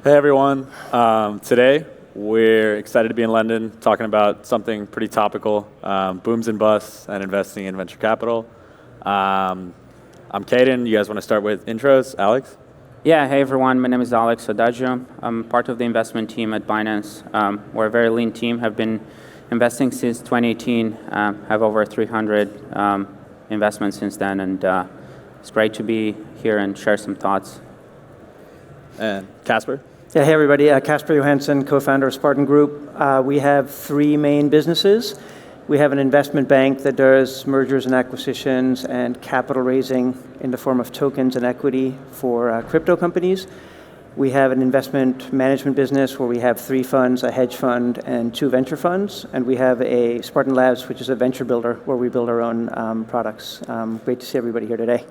Hey everyone. Today we're excited to be in London talking about something pretty topical, booms and busts and investing in venture capital. I'm Kadin. You guys want to start with intros? Alex? Yeah, hey everyone. My name is Alex Odagiu. I'm part of the investment team at Binance. We're a very lean team, have been investing since 2018, have over 300 investments since then, and it's great to be here and share some thoughts. And Casper? Yeah, hey everybody, Casper Johansen, co-founder of Spartan Group. We have three main businesses. We have an investment bank that does mergers and acquisitions and capital raising in the form of tokens and equity for crypto companies. We have an investment management business where we have 3 funds, a hedge fund and 2 venture funds. And we have a Spartan Labs, which is a venture builder where we build our own products. Great to see everybody here today.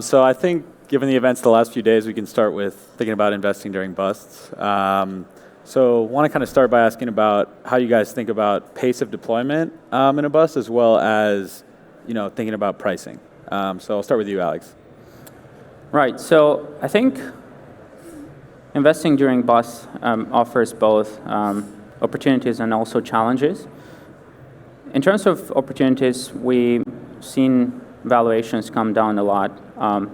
So I think given the events of the last few days, we can start with thinking about investing during busts. So want to kind of start by asking about how you guys think about pace of deployment in a bust, as well as thinking about pricing. So I'll start with you, Alex. Right. So I think investing during busts offers both opportunities and also challenges. In terms of opportunities, we've seen valuations come down a lot.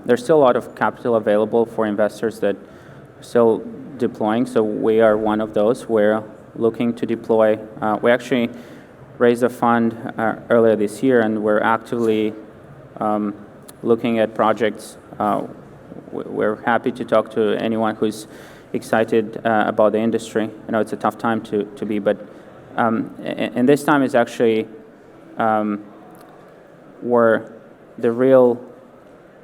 There's still a lot of capital available for investors that are still deploying, so we are one of those. We're looking to deploy. We actually raised a fund earlier this year, and we're actively looking at projects. We're happy to talk to anyone who's excited about the industry. I know it's a tough time to be, but and this time is actually where the real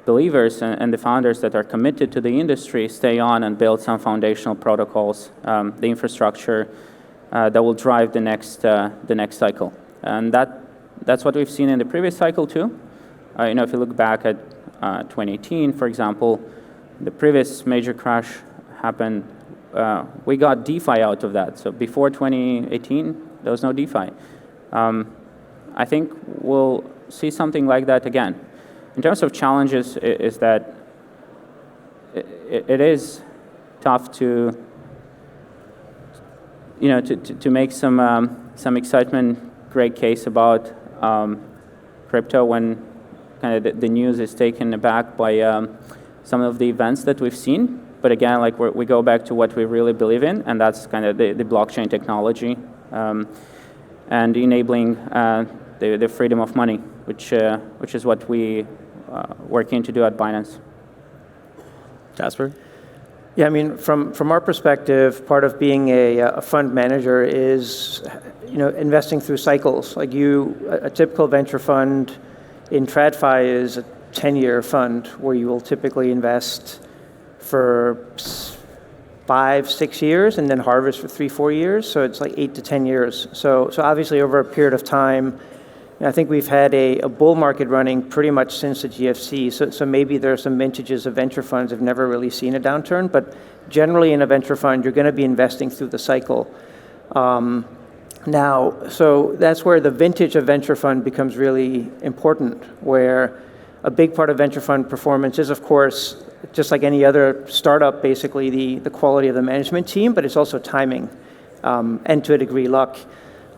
believers and the founders that are committed to the industry stay on and build some foundational protocols, the infrastructure that will drive the next cycle. And that's what we've seen in the previous cycle too. If you look back at 2018, for example, the previous major crash happened. We got DeFi out of that. So before 2018, there was no DeFi. I think we'll see something like that again. In terms of challenges, is that it is tough to make some excitement, great case about crypto when kind of the news is taken aback by some of the events that we've seen. But again, like we go back to what we really believe in, and that's kind of the blockchain technology and enabling the freedom of money, which is what we working to do at Binance. Casper? Yeah, I mean, from our perspective, part of being a fund manager is investing through cycles. Like a typical venture fund in TradFi is a 10-year fund where you will typically invest for 5-6 years and then harvest for 3-4 years. So it's like 8 to 10 years. So obviously over a period of time, I think we've had a bull market running pretty much since the GFC. So maybe there are some vintages of venture funds that have never really seen a downturn, but generally in a venture fund, you're going to be investing through the cycle. Now, so that's where the vintage of venture fund becomes really important, where a big part of venture fund performance is, of course, just like any other startup, basically the quality of the management team, but it's also timing and to a degree luck.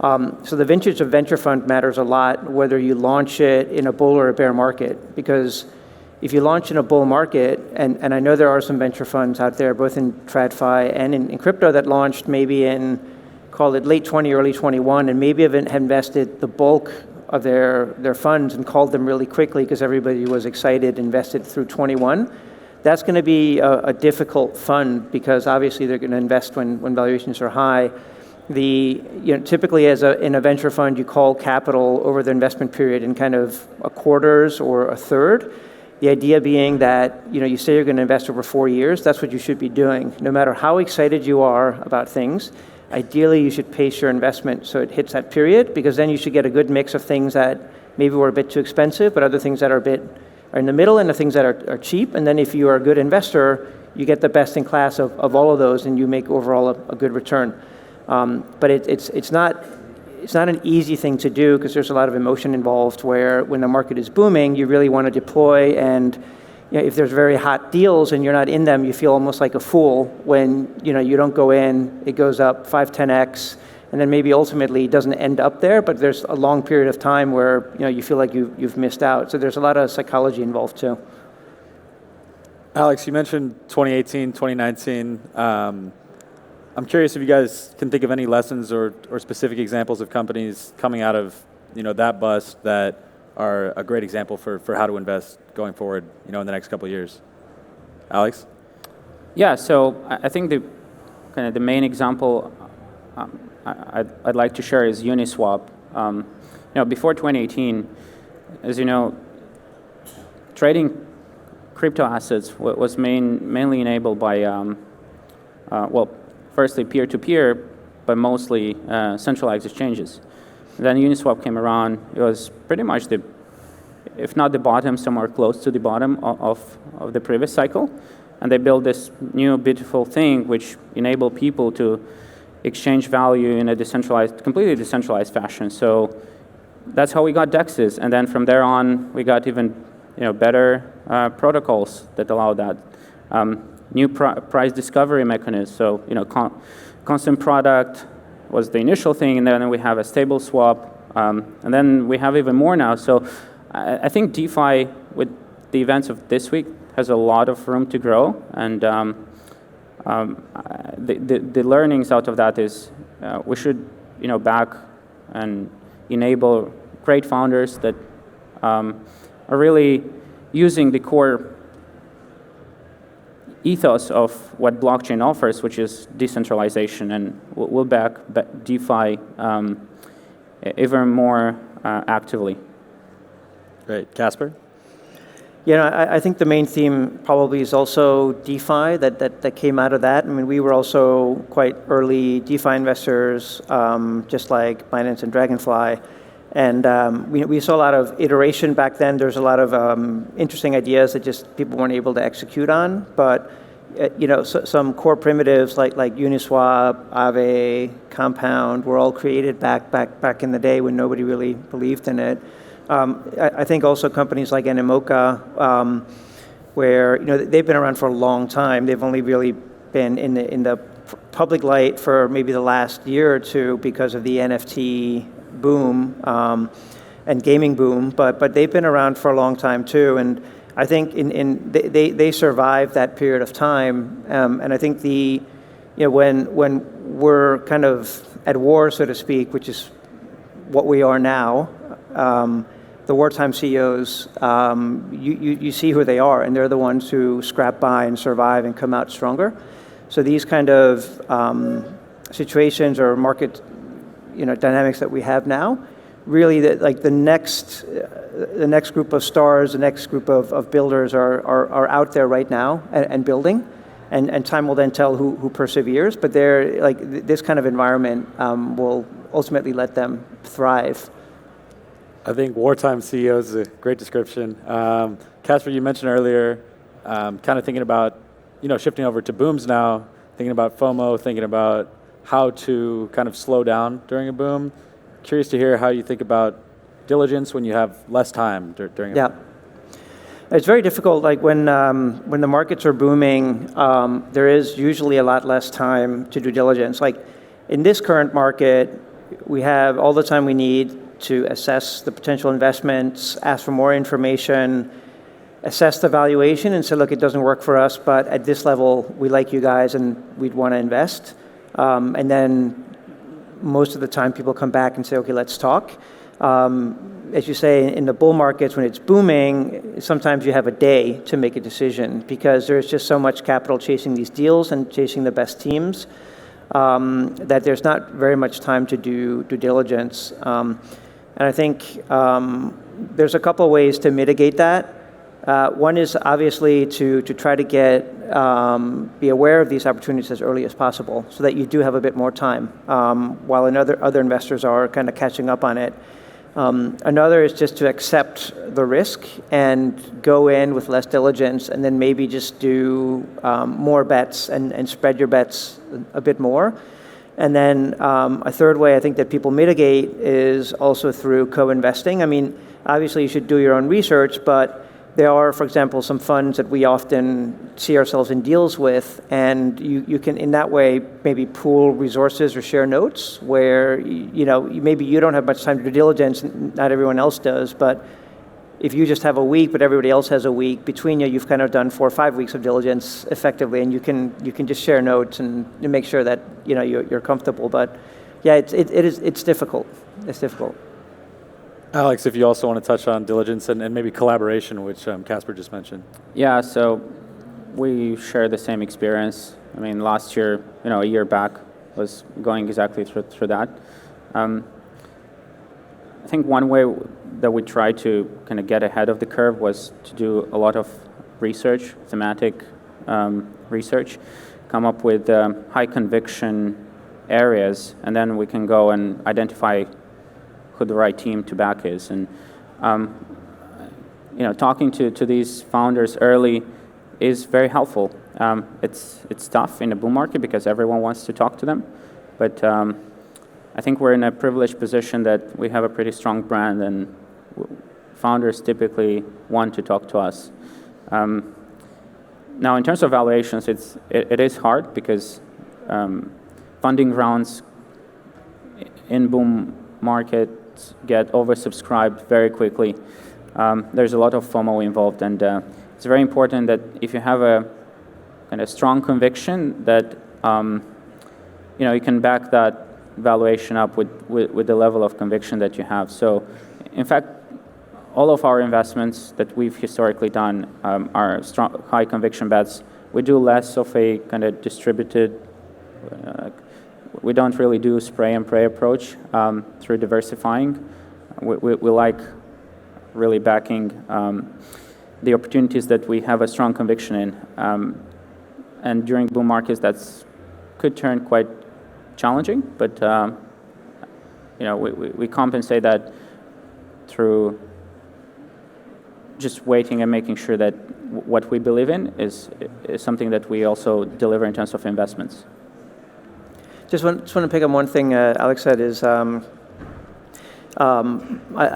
So the vintage of venture fund matters a lot, whether you launch it in a bull or a bear market, because if you launch in a bull market, and I know there are some venture funds out there, both in TradFi and in crypto that launched maybe in, call it late 20, early 21, and maybe have invested the bulk of their funds and called them really quickly because everybody was excited, invested through 21. That's going to be a difficult fund because obviously they're going to invest when valuations are high. Typically in a venture fund, you call capital over the investment period in kind of a quarters or a third. The idea being that you say you're going to invest over 4 years. That's what you should be doing. No matter how excited you are about things, ideally you should pace your investment so it hits that period, because then you should get a good mix of things that maybe were a bit too expensive, but other things that are in the middle, and the things that are cheap. And then if you are a good investor, you get the best in class of all of those, and you make overall a good return. But it's not an easy thing to do because there's a lot of emotion involved, where when the market is booming, you really want to deploy and if there's very hot deals and you're not in them, you feel almost like a fool when you don't go in, it goes up 5, 10x, and then maybe ultimately it doesn't end up there, but there's a long period of time where you feel like you've missed out. So there's a lot of psychology involved too. Alex, you mentioned 2018, 2019. I'm curious if you guys can think of any lessons or specific examples of companies coming out of that bust that are a great example for how to invest going forward in the next couple of years. Alex? Yeah, so I think the main example I'd like to share is Uniswap. Before 2018, as you know, trading crypto assets was mainly enabled by, firstly peer-to-peer, but mostly centralized exchanges. Then Uniswap came around. It was pretty much if not the bottom, somewhere close to the bottom of the previous cycle. And they built this new beautiful thing which enabled people to exchange value in a completely decentralized fashion. So that's how we got DEXs. And then from there on, we got even better protocols that allow that. New price discovery mechanism. So constant product was the initial thing, and then we have a stable swap, and then we have even more now. So I think DeFi, with the events of this week, has a lot of room to grow, and the learnings out of that is we should back and enable great founders that are really using the core ethos of what blockchain offers, which is decentralization, and we'll back DeFi even more actively. Great. Casper? I think the main theme probably is also DeFi that came out of that. I mean, we were also quite early DeFi investors, just like Binance and Dragonfly. And we saw a lot of iteration back then. There's a lot of interesting ideas that just people weren't able to execute on. But some core primitives like Uniswap, Aave, Compound were all created back in the day when nobody really believed in it. I think also companies like Animoca, where they've been around for a long time. They've only really been in the public light for maybe the last year or two because of the NFT boom and gaming boom, but they've been around for a long time too. And I think they survived that period of time. And I think when we're kind of at war, so to speak, which is what we are now, the wartime CEOs, you see who they are, and they're the ones who scrap by and survive and come out stronger. So these kind of situations or market dynamics that we have now, really the next group of stars, the next group of builders are out there right now and building, and time will then tell who perseveres. But they're this kind of environment will ultimately let them thrive. I think wartime CEOs is a great description. Casper, you mentioned earlier, kind of thinking about shifting over to booms now, thinking about FOMO, thinking about how to kind of slow down during a boom. Curious to hear how you think about diligence when you have less time during a boom. It's very difficult. Like when the markets are booming, there is usually a lot less time to do diligence. Like in this current market, we have all the time we need to assess the potential investments, ask for more information, assess the valuation, and say, look, it doesn't work for us, but at this level, we like you guys and we'd want to invest. And then most of the time people come back and say, okay, let's talk. As you say, in the bull markets, when it's booming, sometimes you have a day to make a decision because there's just so much capital chasing these deals and chasing the best teams that there's not very much time to do due diligence. And I think there's a couple of ways to mitigate that. One is obviously to try to be aware of these opportunities as early as possible so that you do have a bit more time while other investors are kind of catching up on it. Another is just to accept the risk and go in with less diligence and then maybe just do more bets and spread your bets a bit more. And then a third way I think that people mitigate is also through co-investing. I mean, obviously you should do your own research, but there are, for example, some funds that we often see ourselves in deals with, and you can, in that way, maybe pool resources or share notes where, maybe you don't have much time to do diligence, not everyone else does, but if you just have a week, but everybody else has a week, between you've kind of done 4 or 5 weeks of diligence effectively, and you can just share notes and make sure that you're comfortable. But yeah, it's difficult. It's difficult. Alex, if you also want to touch on diligence and maybe collaboration, which Casper just mentioned. Yeah, so we share the same experience. I mean, last year, a year back, was going exactly through that. I think one way that we tried to kind of get ahead of the curve was to do a lot of research, thematic research, come up with high conviction areas, and then we can go and identify who the right team to back is. And talking to these founders early is very helpful. It's tough in a bull market because everyone wants to talk to them, but I think we're in a privileged position that we have a pretty strong brand, and founders typically want to talk to us. Now, in terms of valuations, it is hard because funding rounds in boom markets get oversubscribed very quickly. There's a lot of FOMO involved, and it's very important that if you have a kind of strong conviction that you can back that valuation up with the level of conviction that you have. So, in fact, all of our investments that we've historically done are strong, high conviction bets. We do less of a kind of distributed. We don't really do spray and pray approach through diversifying. We like really backing the opportunities that we have a strong conviction in. And during boom markets, that's could turn quite challenging, but we compensate that through just waiting and making sure that what we believe in is something that we also deliver in terms of investments. Just want to pick up one thing Alex said is I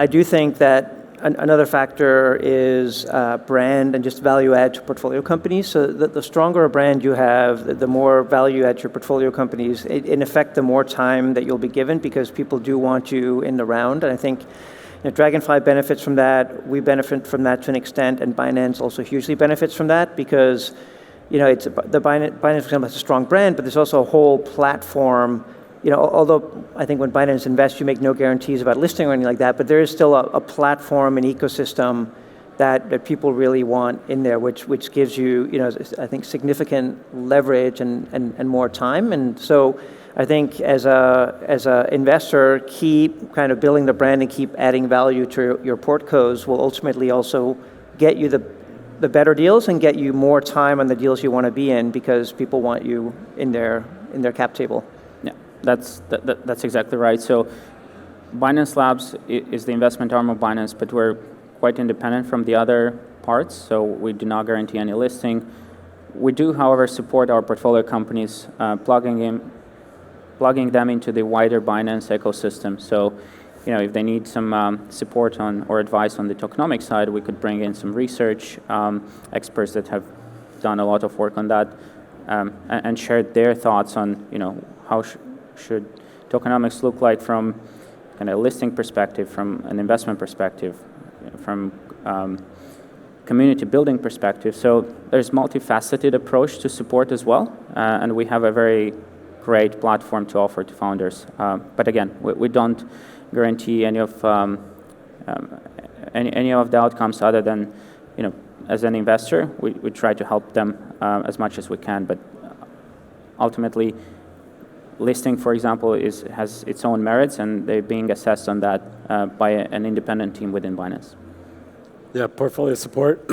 do think that another factor is brand and just value add to portfolio companies. So the stronger a brand you have, the more value add to your portfolio companies. In effect, the more time that you'll be given because people do want you in the round. And I think Dragonfly benefits from that. We benefit from that to an extent, and Binance also hugely benefits from that because it's the Binance, for example, has a strong brand, but there's also a whole platform. Although I think when Binance invests, you make no guarantees about listing or anything like that, but there is still a platform, an ecosystem that people really want in there, which gives you, I think, significant leverage and more time. And so I think as a investor, keep kind of building the brand and keep adding value to your portcos will ultimately also get you the better deals and get you more time on the deals you want to be in because people want you in their cap table. Yeah, that's exactly right. So Binance Labs is the investment arm of Binance, but we're quite independent from the other parts, so we do not guarantee any listing. We do, however, support our portfolio companies, plugging them into the wider Binance ecosystem. So, if they need some support on or advice on the tokenomics side, we could bring in some research experts that have done a lot of work on that and share their thoughts on, how should tokenomics look like from kind of listing perspective, from an investment perspective, from community building perspective. So there's multifaceted approach to support as well, and we have a very great platform to offer to founders. But again, we don't guarantee any of the outcomes other than, as an investor, we try to help them as much as we can. But ultimately, listing, for example, has its own merits, and they're being assessed on that by an independent team within Binance. Yeah, portfolio support.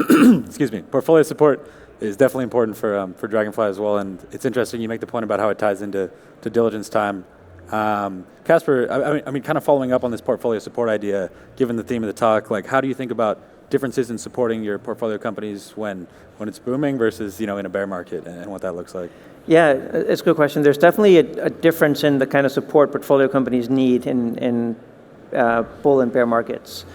Excuse me. Portfolio support is definitely important for Dragonfly as well, and it's interesting you make the point about how it ties into diligence time. Casper, I mean, kind of following up on this portfolio support idea, given the theme of the talk, like how do you think about differences in supporting your portfolio companies when it's booming versus in a bear market and what that looks like? Yeah, it's a good question. There's definitely a difference in the kind of support portfolio companies need in bull and bear markets.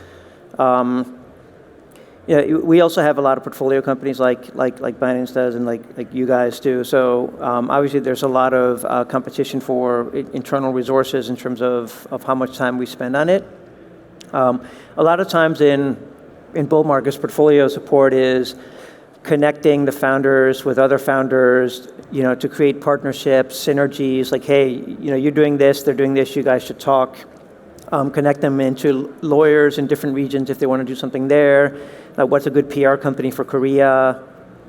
Yeah, we also have a lot of portfolio companies like Binance does and like you guys do. So obviously there's a lot of competition for internal resources in terms of how much time we spend on it. A lot of times in bull markets, portfolio support is connecting the founders with other founders, to create partnerships, synergies, like, hey, you're doing this, they're doing this, you guys should talk. Connect them into lawyers in different regions if they want to do something there. What's a good PR company for Korea?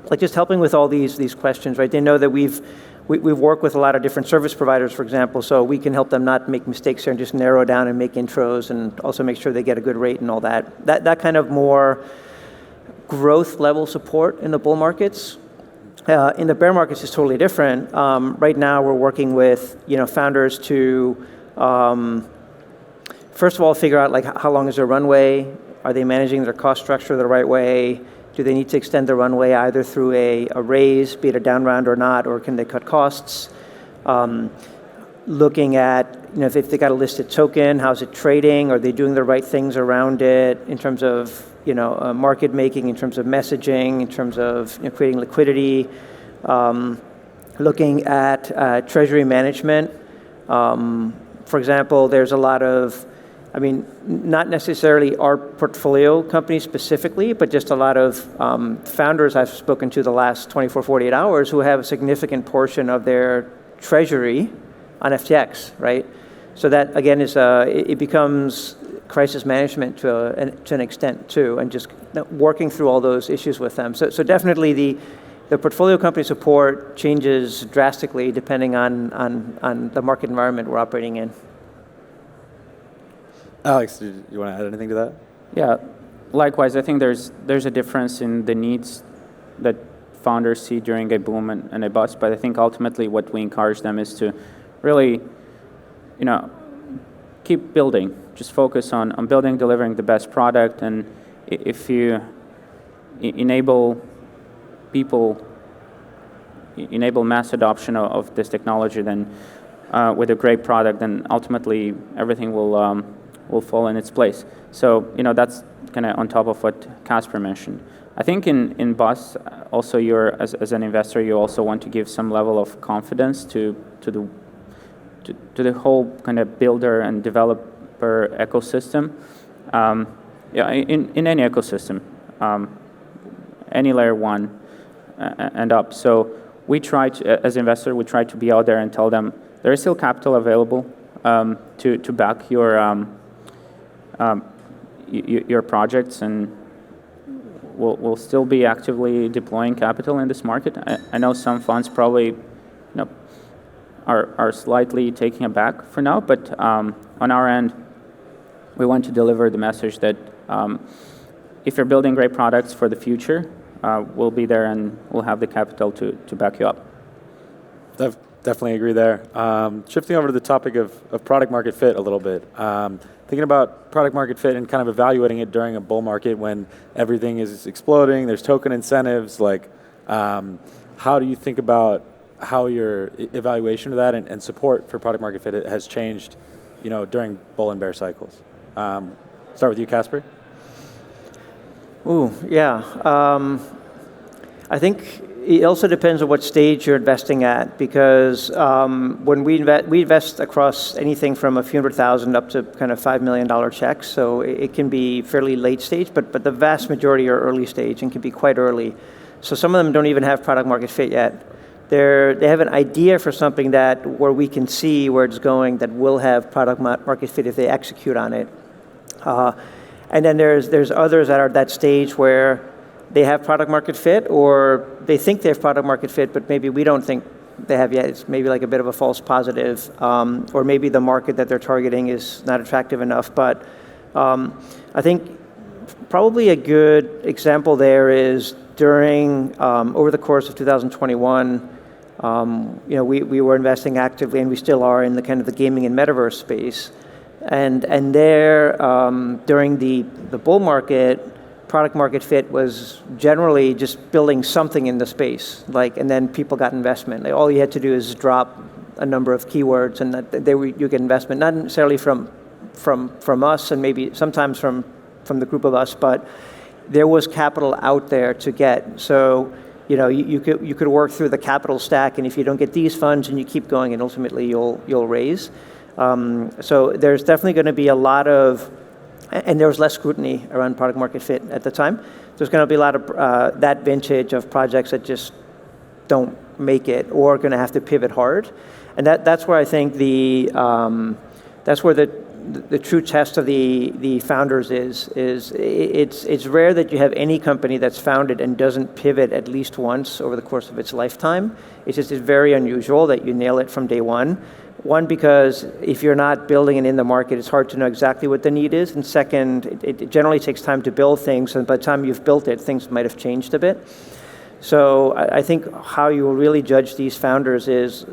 Like just helping with all these questions, right? They know that we've worked with a lot of different service providers, for example, so we can help them not make mistakes here and just narrow down and make intros and also make sure they get a good rate and all that. That kind of more growth level support in the bull markets. In the bear markets is totally different. Right now we're working with founders to first of all figure out like how long is their runway. Are they managing their cost structure the right way? Do they need to extend the runway either through a raise, be it a down round or not, or can they cut costs? Looking at if they got a listed token, how's it trading? Are they doing the right things around it in terms of market making, in terms of messaging, in terms of creating liquidity? Looking at treasury management. For example, there's a lot of not necessarily our portfolio companies specifically, but just a lot of founders I've spoken to the last 24, 48 hours who have a significant portion of their treasury on FTX, right? So that, again, is it becomes crisis management to an extent, too, and just working through all those issues with them. So definitely the portfolio company support changes drastically depending on the market environment we're operating in. Alex, do you want to add anything to that? Yeah, likewise, I think there's a difference in the needs that founders see during a boom and a bust, but I think ultimately what we encourage them is to really, keep building. Just focus on building, delivering the best product, and if you enable mass adoption of this technology, then with a great product, then ultimately everything will fall in its place. So, that's kind of on top of what Casper mentioned. I think in BUS, also as an investor, you also want to give some level of confidence to the whole kind of builder and developer ecosystem. In any ecosystem, any layer one and up. So we try to, as investor, we try to be out there and tell them there is still capital available to back your projects, and we'll still be actively deploying capital in this market. I know some funds probably are slightly taking it back for now, but on our end, we want to deliver the message that if you're building great products for the future, we'll be there and we'll have the capital to back you up. Definitely agree there. Shifting over to the topic of product market fit a little bit. Thinking about product market fit and kind of evaluating it during a bull market when everything is exploding, there's token incentives, how do you think about how your evaluation of that and support for product market fit has changed, during bull and bear cycles? Start with you, Casper. Ooh, yeah. I think it also depends on what stage you're investing at, because when we invest across anything from a few $100,000 up to kind of $5 million checks, so it can be fairly late stage, but the vast majority are early stage and can be quite early. So some of them don't even have product market fit yet. They have an idea for something where we can see where it's going that will have product market fit if they execute on it. And then there's others that are at that stage where they have product market fit, or they think they have product market fit, but maybe we don't think they have yet. It's maybe like a bit of a false positive, or maybe the market that they're targeting is not attractive enough. But I think probably a good example there is during, over the course of 2021, we were investing actively, and we still are, in the kind of the gaming and metaverse space. And there, during the bull market, product market fit was generally just building something in the space, and then people got investment. All you had to do is drop a number of keywords, and you get investment, not necessarily from us, and maybe sometimes from the group of us, but there was capital out there to get. So, you could work through the capital stack, and if you don't get these funds, and you keep going, and ultimately you'll raise. So there's definitely going to be a lot of, and there was less scrutiny around product market fit at the time. There's going to be a lot of that vintage of projects that just don't make it or are going to have to pivot hard, and that's where I think that's where the true test of the founders is it's rare that you have any company that's founded and doesn't pivot at least once over the course of its lifetime. It's very unusual that you nail it from day one. One, because if you're not building and in the market, it's hard to know exactly what the need is. And second, it generally takes time to build things, and by the time you've built it, things might have changed a bit. So I think how you will really judge these founders is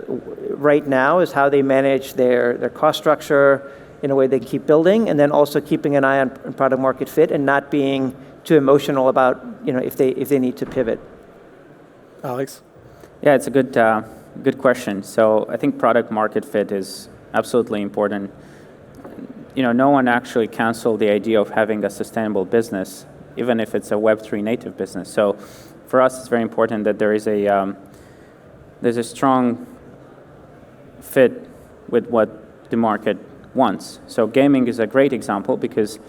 right now is how they manage their cost structure in a way they keep building, and then also keeping an eye on product market fit and not being too emotional about if they need to pivot. Alex? Yeah, it's a good question. So I think product market fit is absolutely important. No one actually canceled the idea of having a sustainable business, even if it's a Web3 native business. So for us, it's very important that there's a strong fit with what the market wants. So gaming is a great example because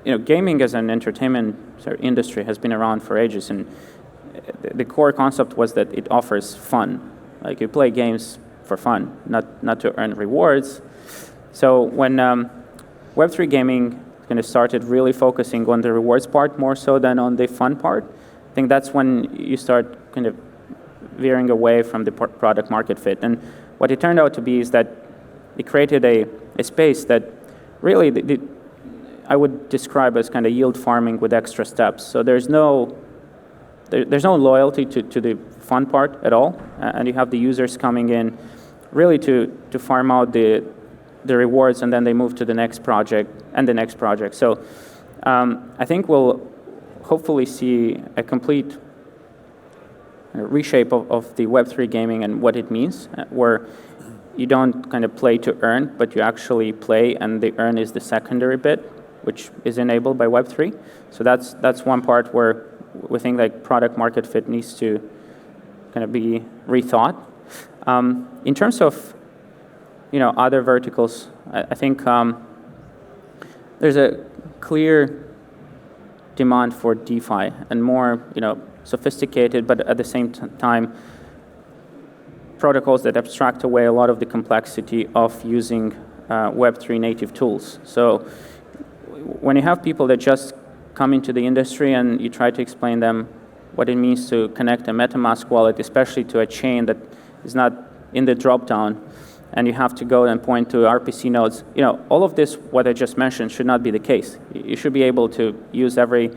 gaming as an entertainment industry has been around for ages, and the core concept was that it offers fun. Like, you play games for fun, not to earn rewards. So when Web3 gaming kind of started really focusing on the rewards part more so than on the fun part, I think that's when you start kind of veering away from the product market fit. And what it turned out to be is that it created a space that really I would describe as kind of yield farming with extra steps. So there's no loyalty to the fun part at all, and you have the users coming in really to farm out the rewards, and then they move to the next project and the next project. So I think we'll hopefully see a complete reshape of the Web3 gaming and what it means, where you don't kind of play to earn, but you actually play, and the earn is the secondary bit, which is enabled by Web3. So that's one part where we think like product market fit needs to kind of be rethought. In terms of other verticals, I think there's a clear demand for DeFi and more sophisticated, but at the same time protocols that abstract away a lot of the complexity of using Web3 native tools. So when you have people that just come into the industry and you try to explain them what it means to connect a MetaMask wallet, especially to a chain that is not in the dropdown, and you have to go and point to RPC nodes, all of this, what I just mentioned, should not be the case. You should be able to use every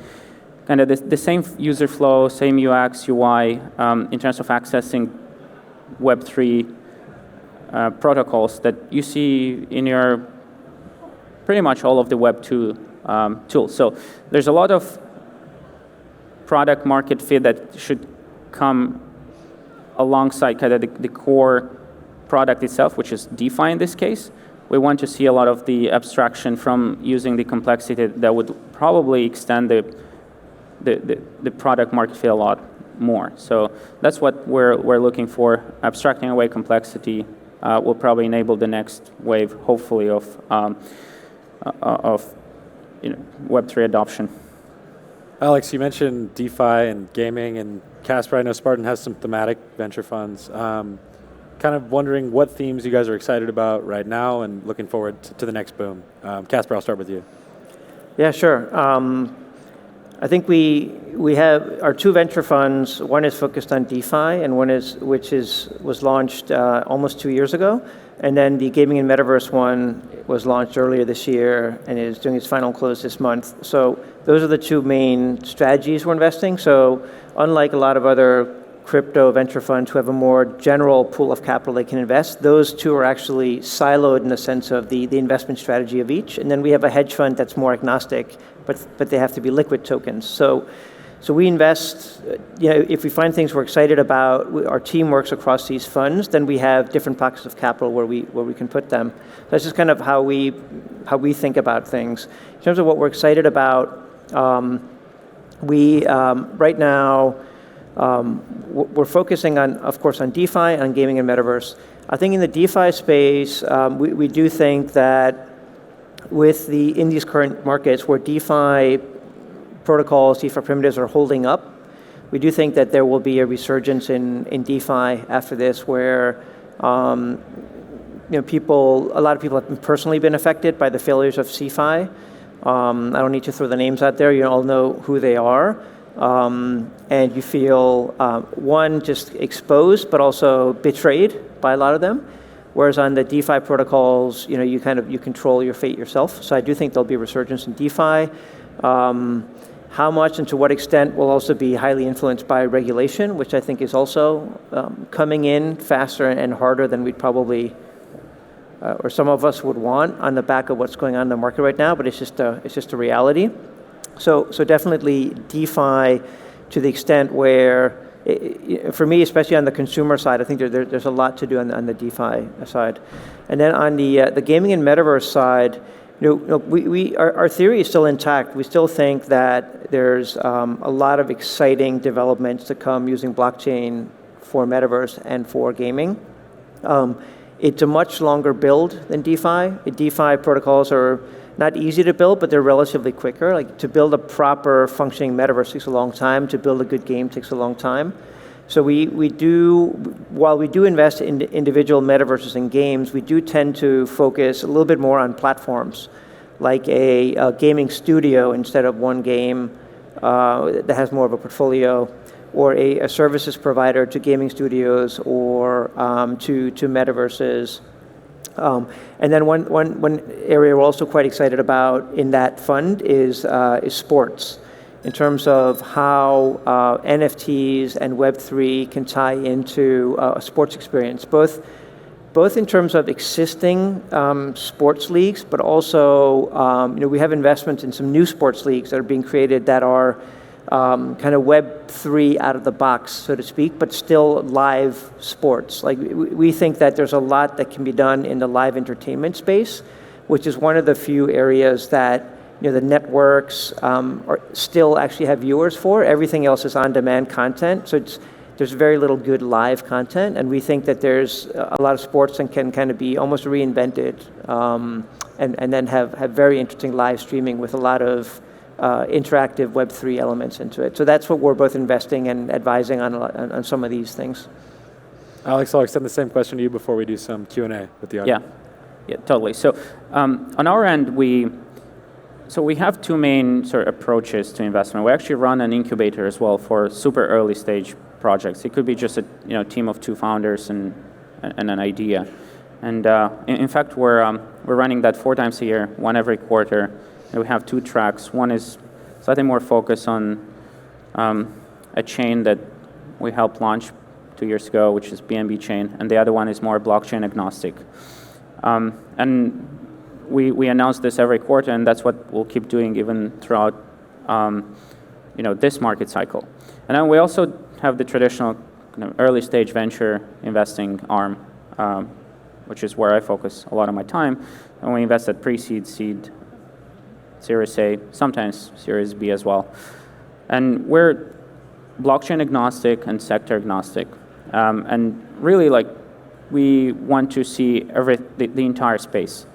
kind of the same user flow, same UX, UI, in terms of accessing Web3 protocols that you see in your pretty much all of the Web2 tools. So there's a lot of product market fit that should come alongside kind of the core product itself, which is DeFi in this case. We want to see a lot of the abstraction from using the complexity that would probably extend the product market fit a lot more. So that's what we're looking for. Abstracting away complexity will probably enable the next wave, hopefully, of Web3 adoption. Alex, you mentioned DeFi and gaming and Casper. I know Spartan has some thematic venture funds. Kind of wondering what themes you guys are excited about right now and looking forward to the next boom. Casper, I'll start with you. Yeah, sure. I think we have our two venture funds. One is focused on DeFi, and one was launched almost 2 years ago. And then the gaming and metaverse one was launched earlier this year and is doing its final close this month. So those are the two main strategies we're investing. So unlike a lot of other crypto venture funds who have a more general pool of capital they can invest, those two are actually siloed in the sense of the investment strategy of each. And then we have a hedge fund that's more agnostic, but they have to be liquid tokens. So we invest, if we find things we're excited about, our team works across these funds, then we have different pockets of capital where we can put them. That's just kind of how we think about things. In terms of what we're excited about, Right now, we're focusing on, of course, on DeFi, on gaming and metaverse. I think in the DeFi space, we do think that in these current markets where DeFi protocols, DeFi primitives are holding up, we do think that there will be a resurgence in DeFi after this, where a lot of people have personally been affected by the failures of CeFi. I don't need to throw the names out there. You all know who they are. And you feel, one, just exposed, but also betrayed by a lot of them. Whereas on the DeFi protocols, you control your fate yourself. So I do think there'll be a resurgence in DeFi. How much and to what extent will also be highly influenced by regulation, which I think is also coming in faster and harder than we'd probably, or some of us would want on the back of what's going on in the market right now, but it's just a reality. So definitely DeFi to the extent where, for me, especially on the consumer side, I think there's a lot to do on the DeFi side. And then on the gaming and metaverse side, our theory is still intact. We still think that there's a lot of exciting developments to come using blockchain for metaverse and for gaming. It's a much longer build than DeFi. DeFi protocols are not easy to build, but they're relatively quicker. Like to build a proper functioning metaverse takes a long time. To build a good game takes a long time. So while we do invest in individual metaverses and games, we do tend to focus a little bit more on platforms, like a gaming studio instead of one game that has more of a portfolio, or a services provider to gaming studios or to metaverses. And then one area we're also quite excited about in that fund is sports, in terms of how NFTs and Web3 can tie into a sports experience, both in terms of existing sports leagues, but also we have investments in some new sports leagues that are being created that are kind of Web3 out of the box, so to speak, but still live sports. Like we think that there's a lot that can be done in the live entertainment space, which is one of the few areas that the networks still actually have viewers for. Everything else is on-demand content, so there's very little good live content, and we think that there's a lot of sports that can kind of be almost reinvented, and then have very interesting live streaming with a lot of interactive Web3 elements into it. So that's what we're both investing and advising on some of these things. Alex, I'll extend the same question to you before we do some Q&A with the audience. Yeah, totally. So on our end, we have two main sort of approaches to investment. We actually run an incubator as well for super early stage projects. It could be just a team of two founders and an idea. And in fact, we're running that 4 times a year, one every quarter. And we have 2 tracks. One is slightly more focused on a chain that we helped launch 2 years ago, which is BNB chain, and the other one is more blockchain agnostic. And we announce this every quarter, and that's what we'll keep doing even throughout this market cycle. And then we also have the traditional early stage venture investing arm, which is where I focus a lot of my time. And we invest at pre-seed, seed, Series A, sometimes Series B as well. And we're blockchain agnostic and sector agnostic. And really, we want to see the entire space.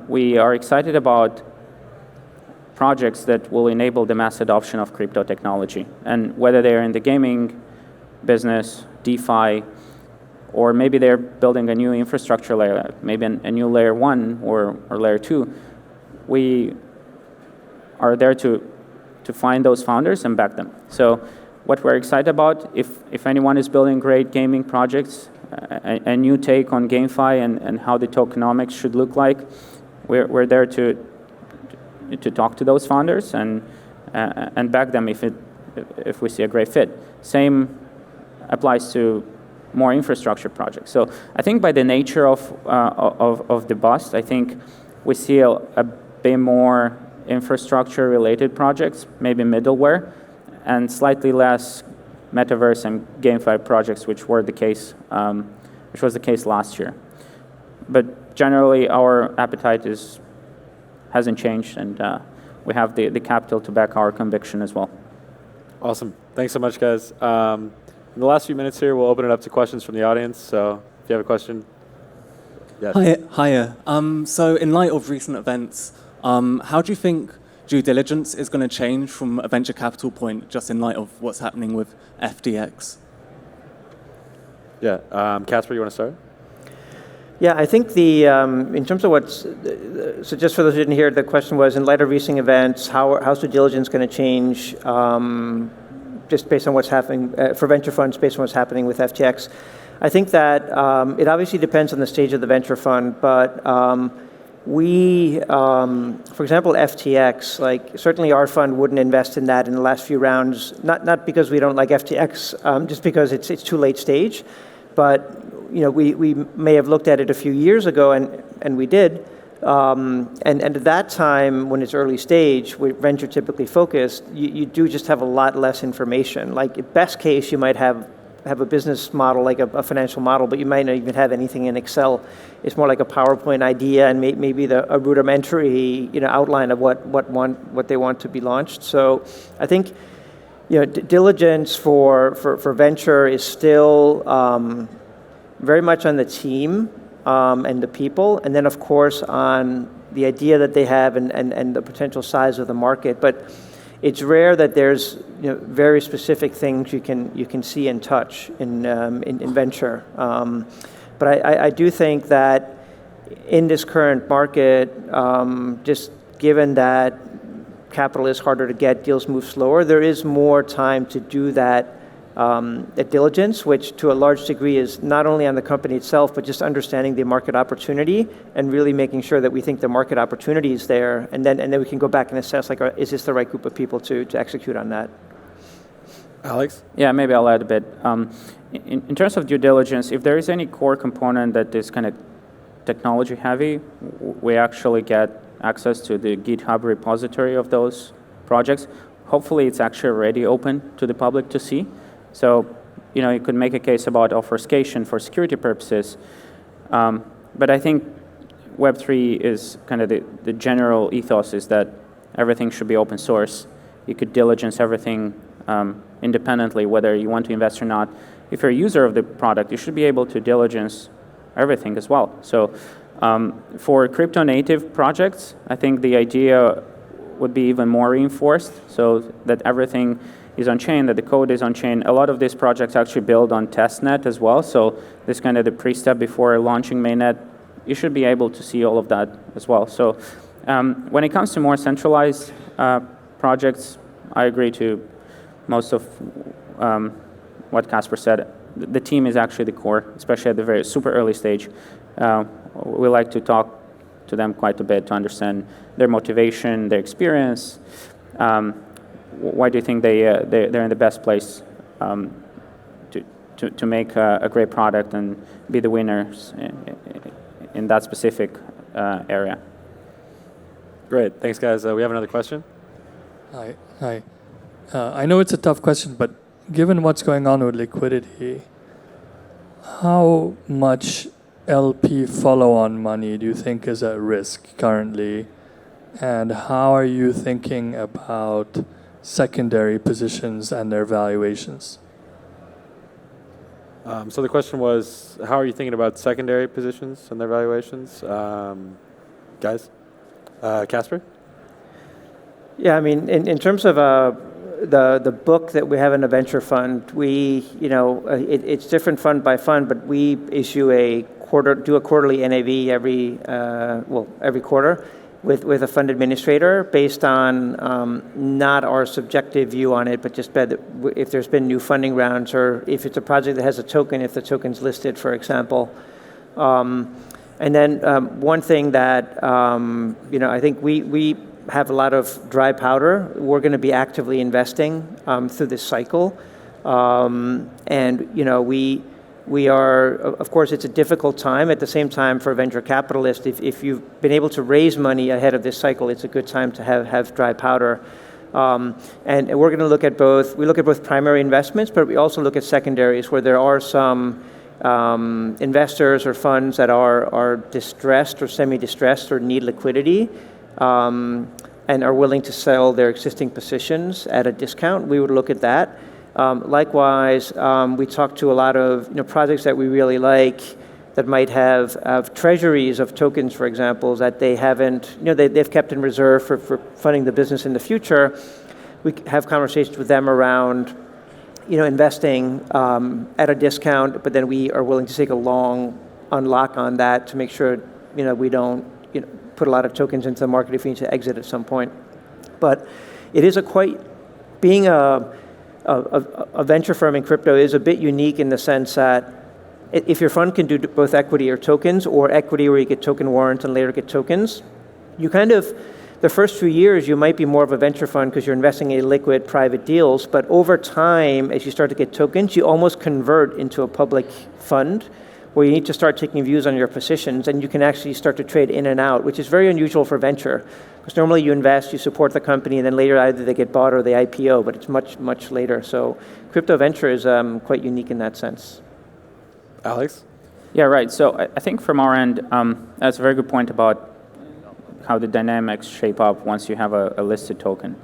We are excited about projects that will enable the mass adoption of crypto technology. And whether they're in the gaming business, DeFi, or maybe they're building a new infrastructure layer, maybe a new layer 1 or layer 2, we are there to find those founders and back them. So what we're excited about, if anyone is building great gaming projects, a new take on GameFi and how the tokenomics should look like, we're there to talk to those founders and back them if we see a great fit. Same applies to more infrastructure projects. So I think by the nature of the bust, I think we see a bit more infrastructure-related projects, maybe middleware, and slightly less metaverse and GameFi projects, which was the case last year. But generally, our appetite hasn't changed, and we have the capital to back our conviction as well. Awesome. Thanks so much, guys. In the last few minutes here, we'll open it up to questions from the audience. So if you have a question, yes. Hiya. So in light of recent events, how do you think due diligence is going to change from a venture capital point, just in light of what's happening with FTX? Yeah. Casper, you want to start? Yeah, I think in terms of so just for those who didn't hear, the question was, in light of recent events, how's due diligence going to change just based on what's happening for venture funds, based on what's happening with FTX? I think that it obviously depends on the stage of the venture fund, but for example, FTX, like certainly our fund wouldn't invest in that in the last few rounds, not because we don't like FTX, just because it's too late stage. But we may have looked at it a few years ago, and we did. And at that time, when it's early stage, where venture typically focused, you do just have a lot less information. Like best case, you might have a business model, like a financial model, but you might not even have anything in Excel. It's more like a PowerPoint idea and maybe a rudimentary outline of what they want to be launched. So I think diligence for venture is still very much on the team and the people, and then of course on the idea that they have and the potential size of the market. But it's rare that there's very specific things you can see and touch in venture. But I do think that in this current market, just given that capital is harder to get, deals move slower, there is more time to do that diligence, which to a large degree is not only on the company itself, but just understanding the market opportunity and really making sure that we think the market opportunity is there, and then we can go back and assess, like, is this the right group of people to execute on that? Alex? Yeah, maybe I'll add a bit. In terms of due diligence, if there is any core component that is kind of technology heavy, we actually get access to the GitHub repository of those projects. Hopefully it's actually already open to the public to see. So, you could make a case about obfuscation for security purposes. But I think Web3 is kind of the general ethos is that everything should be open source. You could diligence everything independently, whether you want to invest or not. If you're a user of the product, you should be able to diligence everything as well. So for crypto native projects, I think the idea would be even more reinforced, so that everything is on chain, that the code is on chain. A lot of these projects actually build on testnet as well, so this kind of the pre-step before launching mainnet, you should be able to see all of that as well. So when it comes to more centralized projects, I agree to most of what Casper said. The team is actually the core, especially at the very super early stage. We like to talk to them quite a bit to understand their motivation, their experience. Why do you think they're in the best place to make a great product and be the winners in that specific area? Great. Thanks, guys. We have another question. Hi. I know it's a tough question, but given what's going on with liquidity, how much LP follow-on money do you think is at risk currently? And how are you thinking about secondary positions and their valuations? So the question was, how are you thinking about secondary positions and their valuations? Guys? Casper? Yeah, I mean, in terms of the book that we have in a venture fund, it's different fund by fund, but we issue a quarterly NAV every quarter with a fund administrator based on not our subjective view on it, but just if there's been new funding rounds or if it's a project that has a token, if the token's listed, for example. And then one thing that I think we have a lot of dry powder. We're going to be actively investing through this cycle, and we are, of course, it's a difficult time. At the same time, for a venture capitalist, if you've been able to raise money ahead of this cycle, it's a good time to have dry powder. And we're going to look at both. We look at both primary investments, but we also look at secondaries where there are some investors or funds that are distressed or semi-distressed or need liquidity. and are willing to sell their existing positions at a discount, we would look at that. Likewise, we talk to a lot of projects that we really like that might have treasuries of tokens, for example, that they haven't, they've kept in reserve for funding the business in the future. We have conversations with them around, investing at a discount, but then we are willing to take a long unlock on that to make sure, we don't, put a lot of tokens into the market if we need to exit at some point. But it is being a venture firm in crypto is a bit unique in the sense that if your fund can do both equity or tokens, or equity where you get token warrants and later get tokens, you the first few years you might be more of a venture fund because you're investing in liquid private deals, but over time, as you start to get tokens, you almost convert into a public fund where you need to start taking views on your positions, and you can actually start to trade in and out, which is very unusual for venture. Because normally you invest, you support the company, and then later either they get bought or they IPO, but it's much, much later. So crypto venture is quite unique in that sense. Alex? Yeah, right. So I think from our end, that's a very good point about how the dynamics shape up once you have a listed token.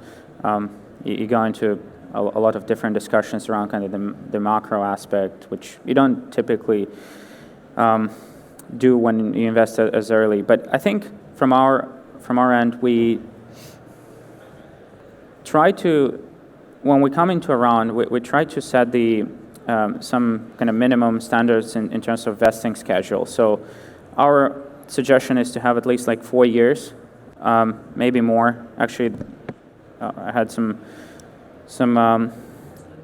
You go into a lot of different discussions around kind of the macro aspect, which you don't typically do when you invest as early. But I think from our end, we try to, when we come into a round, we try to set some kind of minimum standards in terms of vesting schedule. So our suggestion is to have at least like 4 years, maybe more. Actually, I had some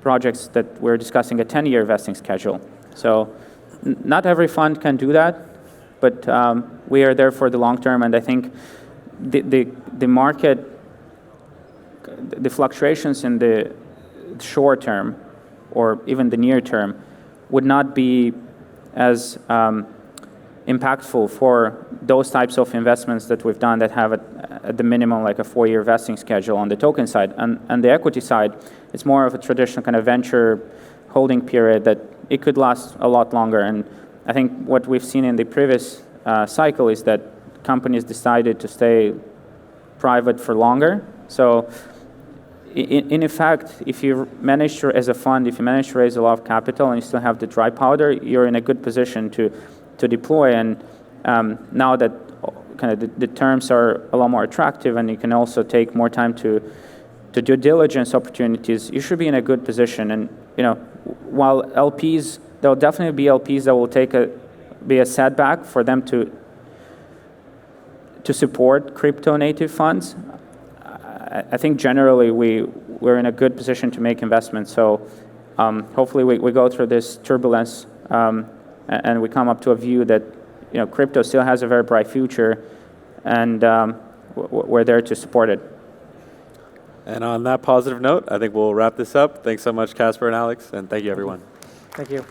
projects that we're discussing a 10-year vesting schedule. So not every fund can do that, but we are there for the long term, and I think the market, the fluctuations in the short term or even the near term would not be as impactful for those types of investments that we've done that have at the minimum like a 4-year vesting schedule on the token side. And the equity side, it's more of a traditional kind of venture holding period that it could last a lot longer. And I think what we've seen in the previous cycle is that companies decided to stay private for longer. So in effect, if you manage to, as a fund, if you manage to raise a lot of capital and you still have the dry powder, you're in a good position to deploy. And now that kind of the terms are a lot more attractive and you can also take more time to due diligence opportunities, you should be in a good position. And while LPs, there will definitely be LPs that will be a setback for them to support crypto native funds. I think generally we're in a good position to make investments. So hopefully we go through this turbulence and we come up to a view that crypto still has a very bright future, and we're there to support it. And on that positive note, I think we'll wrap this up. Thanks so much, Casper and Alex, and thank you, everyone. Thank you.